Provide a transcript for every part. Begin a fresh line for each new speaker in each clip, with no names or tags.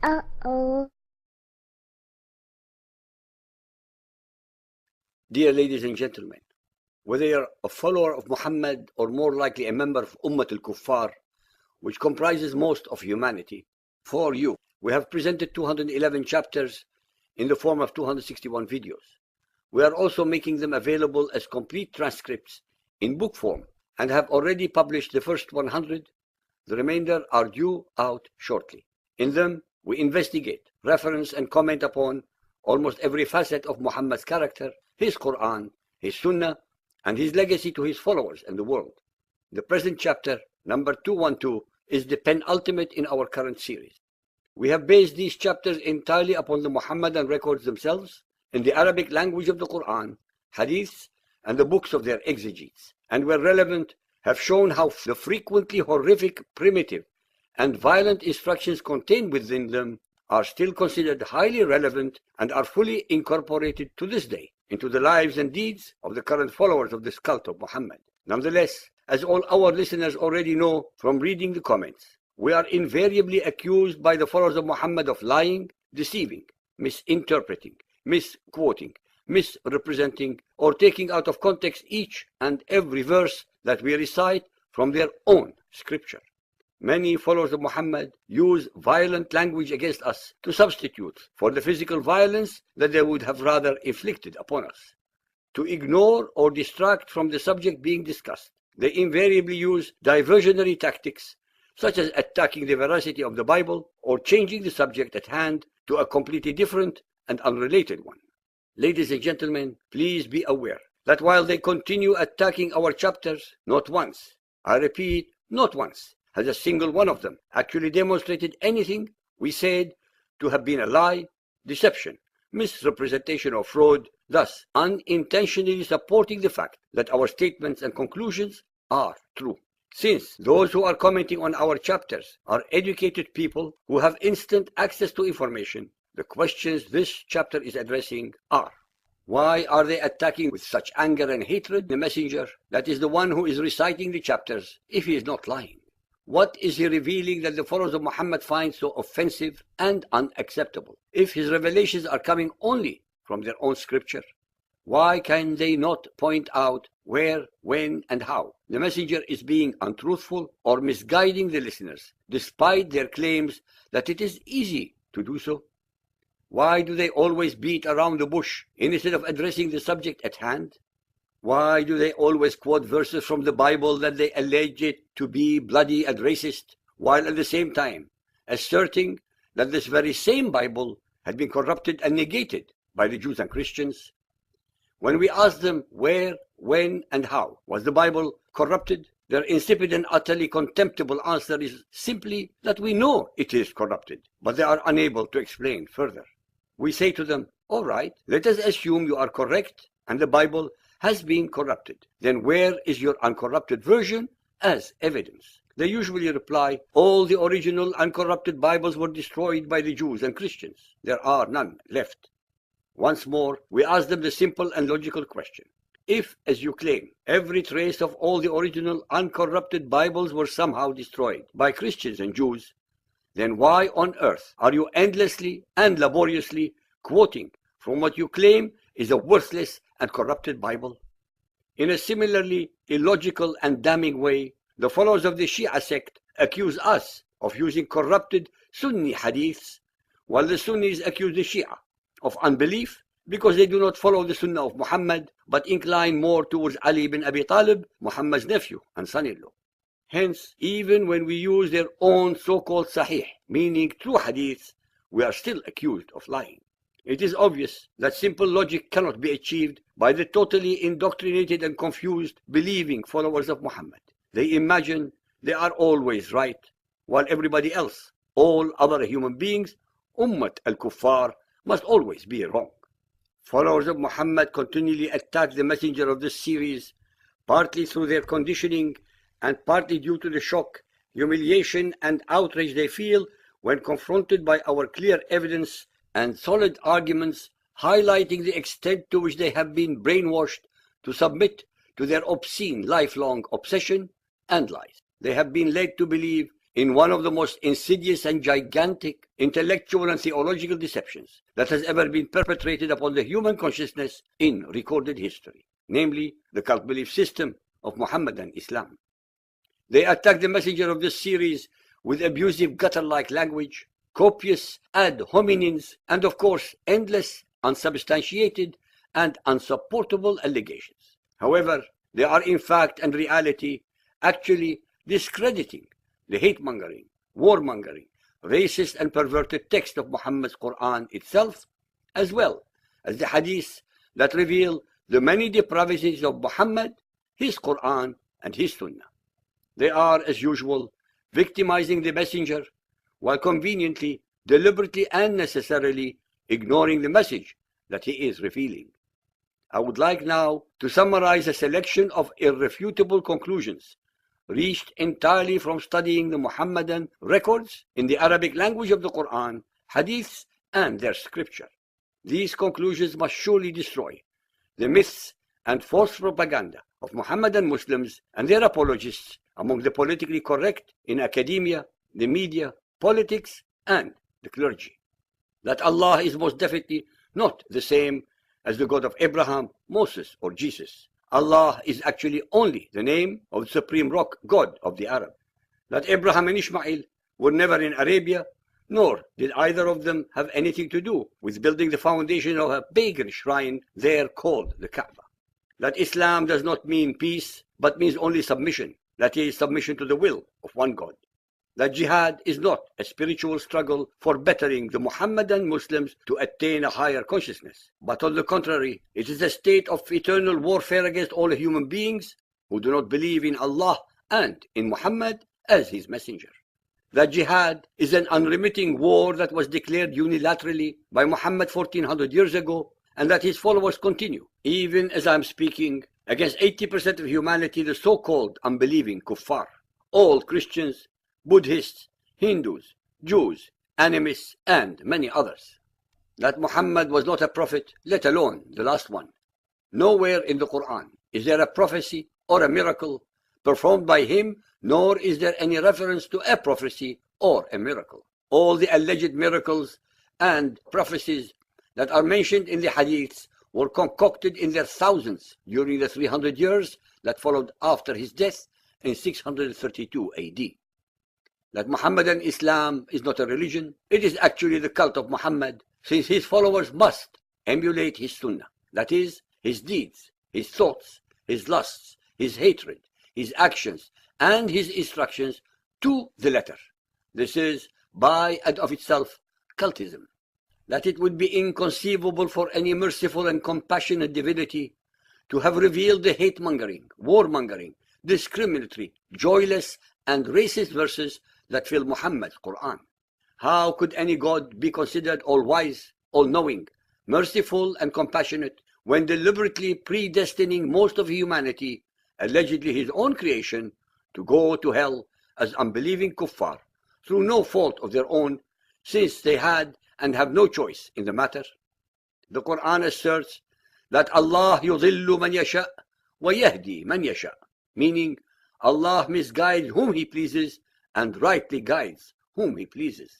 Uh-oh.
Dear ladies and gentlemen, whether you're a follower of Muhammad or more likely a member of Ummat al-Kuffar, which comprises most of humanity, for you, we have presented 211 chapters in the form of 261 videos. We are also making them available as complete transcripts in book form and have already published the first 100. The remainder are due out shortly. In them, we investigate, reference, and comment upon almost every facet of Muhammad's character, his Quran, his Sunnah, and his legacy to his followers and the world. The present chapter, number 212, is the penultimate in our current series. We have based these chapters entirely upon the Muhammadan records themselves, in the Arabic language of the Quran, Hadiths, and the books of their exegetes, and where relevant, have shown how the frequently horrific, primitive, and violent instructions contained within them are still considered highly relevant and are fully incorporated to this day into the lives and deeds of the current followers of this cult of Muhammad. Nonetheless, as all our listeners already know from reading the comments, we are invariably accused by the followers of Muhammad of lying, deceiving, misinterpreting, misquoting, misrepresenting, or taking out of context each and every verse that we recite from their own scripture. Many followers of Muhammad use violent language against us to substitute for the physical violence that they would have rather inflicted upon us. To ignore or distract from the subject being discussed, they invariably use diversionary tactics, such as attacking the veracity of the Bible or changing the subject at hand to a completely different and unrelated one. Ladies and gentlemen, please be aware that while they continue attacking our chapters, not once, I repeat, not once, has a single one of them actually demonstrated anything we said to have been a lie, deception, misrepresentation, or fraud, thus unintentionally supporting the fact that our statements and conclusions are true. Since those who are commenting on our chapters are educated people who have instant access to information, the questions this chapter is addressing are: why are they attacking with such anger and hatred the messenger, that is the one who is reciting the chapters, if he is not lying? What is he revealing that the followers of Muhammad find so offensive and unacceptable, if his revelations are coming only from their own scripture? Why can they not point out where, when, and how the messenger is being untruthful or misguiding the listeners, despite their claims that it is easy to do so? Why do they always beat around the bush instead of addressing the subject at hand? Why do they always quote verses from the Bible that they allege it to be bloody and racist, while at the same time asserting that this very same Bible had been corrupted and negated by the Jews and Christians? When we ask them where, when, and how was the Bible corrupted, their insipid and utterly contemptible answer is simply that we know it is corrupted, but they are unable to explain further. We say to them, all right, let us assume you are correct and the Bible has been corrupted. Then where is your uncorrupted version as evidence? They usually reply, all the original uncorrupted Bibles were destroyed by the Jews and Christians. There are none left. Once more, we ask them the simple and logical question. If, as you claim, every trace of all the original uncorrupted Bibles were somehow destroyed by Christians and Jews, then why on earth are you endlessly and laboriously quoting from what you claim is a worthless and corrupted Bible? In a similarly illogical and damning way, the followers of the Shia sect accuse us of using corrupted Sunni hadiths, while the Sunnis accuse the Shia of unbelief because they do not follow the Sunnah of Muhammad, but incline more towards Ali bin Abi Talib, Muhammad's nephew and son-in-law. Hence, even when we use their own so-called Sahih, meaning true hadiths, we are still accused of lying. It is obvious that simple logic cannot be achieved by the totally indoctrinated and confused believing followers of Muhammad. They imagine they are always right, while everybody else, all other human beings, Ummat al-Kuffar, must always be wrong. Followers of Muhammad continually attack the messenger of this series, partly through their conditioning and partly due to the shock, humiliation, and outrage they feel when confronted by our clear evidence and solid arguments highlighting the extent to which they have been brainwashed to submit to their obscene lifelong obsession and lies. They have been led to believe in one of the most insidious and gigantic intellectual and theological deceptions that has ever been perpetrated upon the human consciousness in recorded history, namely the cult belief system of Mohammedan Islam. They attack the messenger of this series with abusive gutter-like language, copious ad hominems, and of course endless, unsubstantiated, and unsupportable allegations. However, they are in fact and reality actually discrediting the hate-mongering, war-mongering, racist and perverted text of Muhammad's Quran itself, as well as the hadiths that reveal the many depravities of Muhammad, his Quran, and his Sunnah. They are, as usual, victimizing the messenger while conveniently, deliberately, and necessarily ignoring the message that he is revealing. I would like now to summarize a selection of irrefutable conclusions reached entirely from studying the Muhammadan records in the Arabic language of the Quran, hadiths, and their scripture. These conclusions must surely destroy the myths and false propaganda of Muhammadan Muslims and their apologists among the politically correct in academia, the media, politics, and the clergy. That Allah is most definitely not the same as the God of Abraham, Moses, or Jesus. Allah is actually only the name of the supreme rock God of the Arab. That Abraham and Ishmael were never in Arabia, nor did either of them have anything to do with building the foundation of a pagan shrine there called the Kaaba. That Islam does not mean peace, but means only submission, that is, submission to the will of one God. That jihad is not a spiritual struggle for bettering the Muhammadan Muslims to attain a higher consciousness, but on the contrary, it is a state of eternal warfare against all human beings who do not believe in Allah and in Muhammad as his messenger. That jihad is an unremitting war that was declared unilaterally by Muhammad 1400 years ago, and that his followers continue, even as I am speaking, against 80% of humanity, the so-called unbelieving kuffar, all Christians, Buddhists, Hindus, Jews, animists, and many others. That Muhammad was not a prophet, let alone the last one. Nowhere in the Quran is there a prophecy or a miracle performed by him, nor is there any reference to a prophecy or a miracle. All the alleged miracles and prophecies that are mentioned in the hadiths were concocted in their thousands during the 300 years that followed after his death in 632 AD. That Muhammadan Islam is not a religion, it is actually the cult of Muhammad, since his followers must emulate his sunnah, that is, his deeds, his thoughts, his lusts, his hatred, his actions, and his instructions to the letter. This is, by and of itself, cultism. That it would be inconceivable for any merciful and compassionate divinity to have revealed the hate-mongering, war-mongering, discriminatory, joyless, and racist verses that fill Muhammad's Quran. How could any God be considered all-wise, all-knowing, merciful, and compassionate when deliberately predestining most of humanity, allegedly his own creation, to go to hell as unbelieving kuffar through no fault of their own, since they had and have no choice in the matter? The Quran asserts that Allah yudhillu man yasha wa yahdi man yasha, meaning Allah misguides whom he pleases and rightly guides whom he pleases.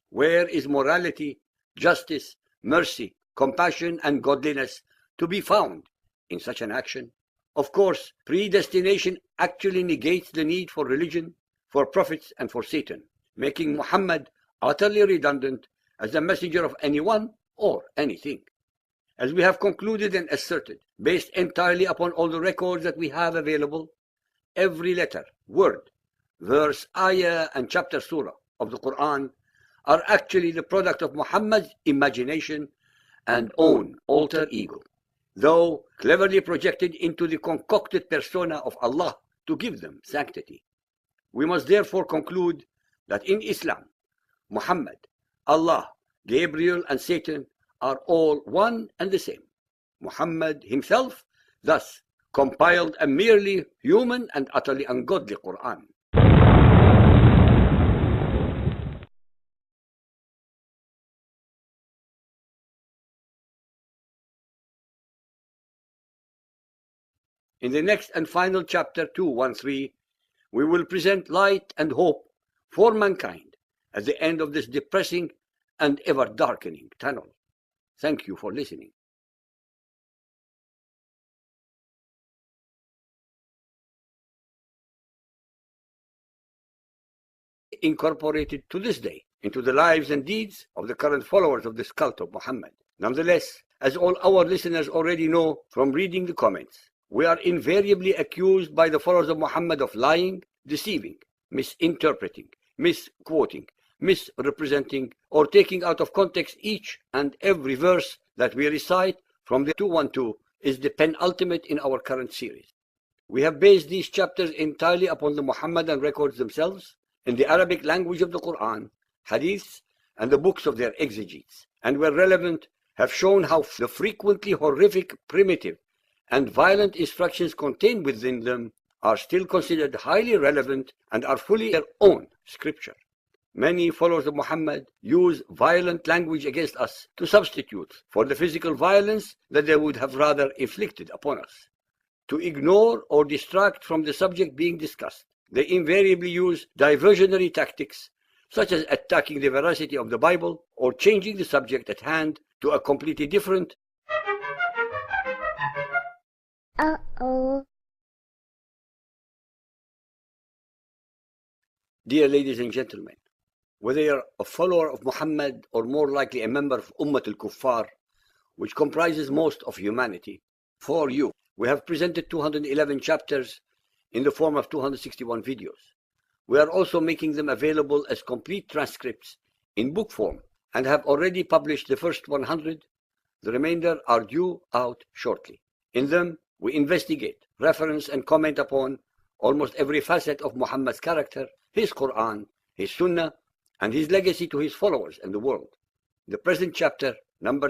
Where is morality, justice, mercy, compassion, and godliness to be found in such an action? Of course, predestination actually negates the need for religion, for prophets, and for Satan, making Muhammad utterly redundant as the messenger of anyone or anything. As we have concluded and asserted, based entirely upon all the records that we have available, every letter, word, verse, ayah, and chapter surah of the Quran are actually the product of Muhammad's imagination and own alter ego, though cleverly projected into the concocted persona of Allah to give them sanctity. We must therefore conclude that in Islam, Muhammad, Allah, Gabriel, and Satan are all one and the same. Muhammad himself thus compiled a merely human and utterly ungodly Quran. In the next and final chapter 213, we will present light and hope for mankind at the end of this depressing and ever-darkening tunnel. Thank you for listening. Incorporated to this day into the lives and deeds of the current followers of this cult of Muhammad. Nonetheless, as all our listeners already know from reading the comments, we are invariably accused by the followers of Muhammad of lying, deceiving, misinterpreting, misquoting, misrepresenting, or taking out of context each and every verse that we recite from the 212 is the penultimate in our current series. We have based these chapters entirely upon the Muhammadan records themselves, in the Arabic language of the Quran, Hadiths, and the books of their exegetes, and where relevant, have shown how the frequently horrific, primitive, and violent instructions contained within them are still considered highly relevant and are fully their own scripture. Many followers of Muhammad use violent language against us to substitute for the physical violence that they would have rather inflicted upon us. To ignore or distract from the subject being discussed, they invariably use diversionary tactics, such as attacking the veracity of the Bible or changing the subject at hand to a completely different. Dear ladies and gentlemen, whether you're a follower of Muhammad or more likely a member of al-Kuffar, which comprises most of humanity, for you, we have presented 211 chapters in the form of 261 videos. We are also making them available as complete transcripts in book form and have already published the first 100. The remainder are due out shortly. In them, we investigate, reference, and comment upon almost every facet of Muhammad's character, his Quran, his Sunnah, and his legacy to his followers and the world. The present chapter, number